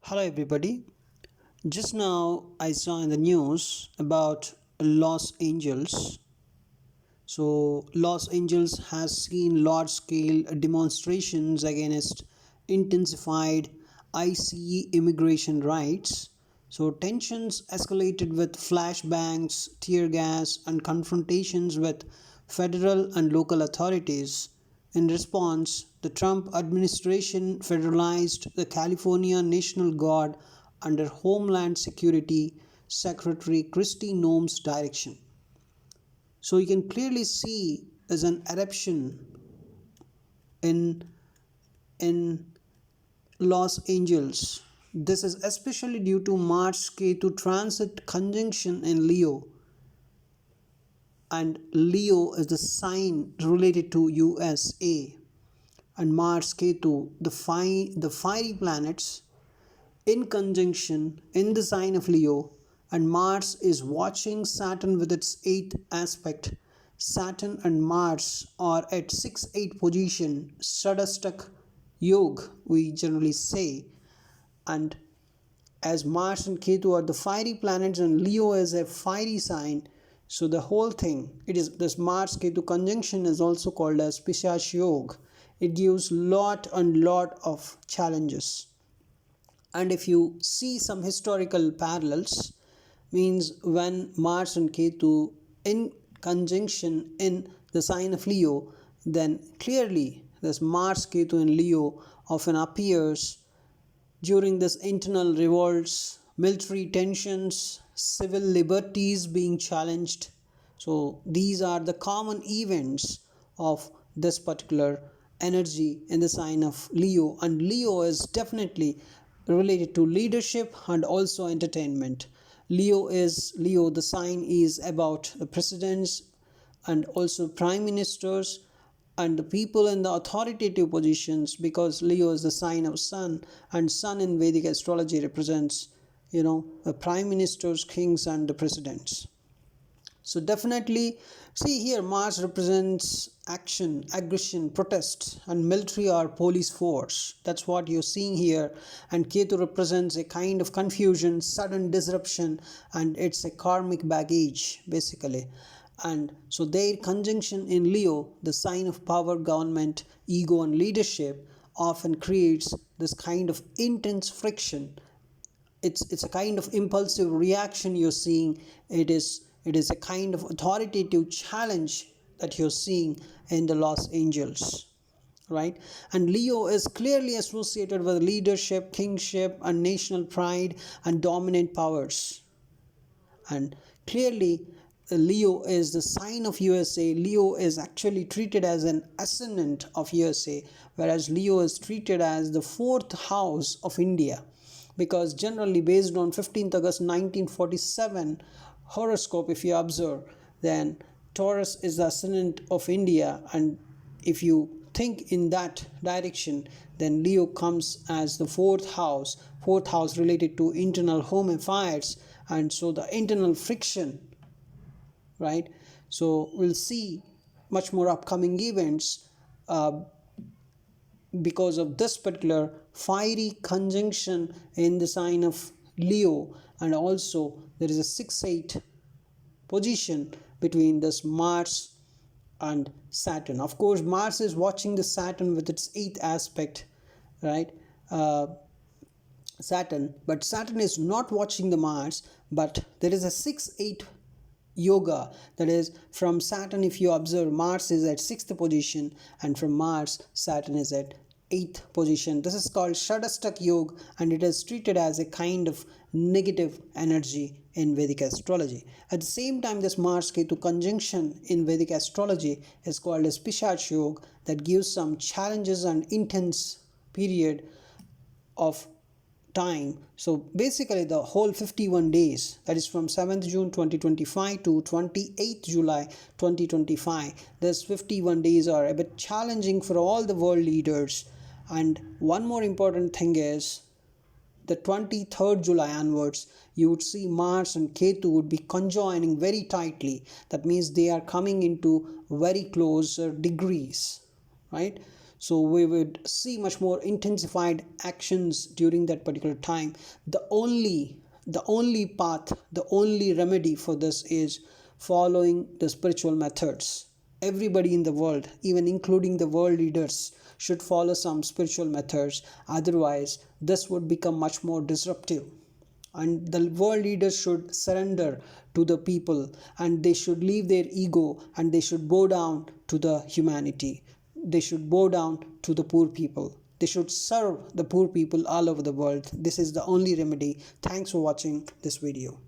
Hello, everybody. Just now I saw in the news about Los Angeles. So, Los Angeles has seen large scale demonstrations against intensified ICE immigration rights. So, tensions escalated with flashbangs, tear gas, and confrontations with federal and local authorities. In response, the Trump administration federalized the California National Guard under Homeland Security Secretary Kristi Noem's direction. So you can clearly see as an eruption in in Los Angeles. This is especially due to Mars Ketu transit conjunction in Leo, and Leo is the sign related to USA, and Mars Ketu, the fiery planets in conjunction in the sign of Leo, and Mars is watching Saturn with its eighth aspect. Saturn and Mars are at 6-8 position, Sadastak Yog, we generally say, and as Mars and Ketu are the fiery planets and Leo is a fiery sign, so the whole thing, it is this Mars Ketu conjunction is also called as Pishash Yog. It gives lot and lot of challenges. And if you see some historical parallels, means when Mars and Ketu in conjunction in the sign of Leo, then clearly this Mars Ketu in Leo often appears during this internal revolts, military tensions, civil liberties being challenged. So these are the common events of this particular energy in the sign of Leo, and Leo is definitely related to leadership and also entertainment. Leo, the sign is about the presidents and also prime ministers and the people in the authoritative positions, because Leo is the sign of sun, and sun in Vedic astrology represents the prime ministers, kings, and the presidents. So definitely, see here, Mars represents action, aggression, protest, and military or police force. That's what you're seeing here. And Ketu represents a kind of confusion, sudden disruption, and it's a karmic baggage, basically. And so their conjunction in Leo, the sign of power, government, ego, and leadership, often creates this kind of intense friction. It's a kind of impulsive reaction you're seeing. It is a kind of authoritative challenge that you're seeing in the Los Angeles, right? And Leo is clearly associated with leadership, kingship, and national pride and dominant powers. And clearly, Leo is the sign of USA. Leo is actually treated as an ascendant of USA, whereas Leo is treated as the fourth house of India, because generally based on 15th August 1947 horoscope, if you observe, then Taurus is the ascendant of India, and if you think in that direction, then Leo comes as the fourth house related to internal home affairs, and so the internal friction, right? So we'll see much more upcoming events because of this particular fiery conjunction in the sign of Leo, and also there is a 6-8 position between this Mars and Saturn. Of course, Mars is watching the Saturn with its eighth aspect, right? Saturn, but Saturn is not watching the Mars, but there is a 6-8 yoga, that is from Saturn. If you observe, Mars is at 6th position, and from Mars Saturn is at 8th position. This is called Shadastak Yoga, and it is treated as a kind of negative energy in Vedic astrology. At the same time, this Mars Ketu conjunction in Vedic astrology is called as Pishach Yoga, that gives some challenges and intense period of time. So basically the whole 51 days, that is from 7th June 2025 to 28th July 2025, these 51 days are a bit challenging for all the world leaders. And one more important thing is the 23rd July onwards, you would see Mars and Ketu would be conjoining very tightly. That means they are coming into very close degrees, right? So we would see much more intensified actions during that particular time. The only path, the only remedy for this is following the spiritual methods. Everybody in the world, even including the world leaders, should follow some spiritual methods. Otherwise, this would become much more disruptive, and the world leaders should surrender to the people, and they should leave their ego, and they should bow down to the humanity. They should bow down to the poor people. They should serve the poor people all over the world. This is the only remedy. Thanks for watching this video.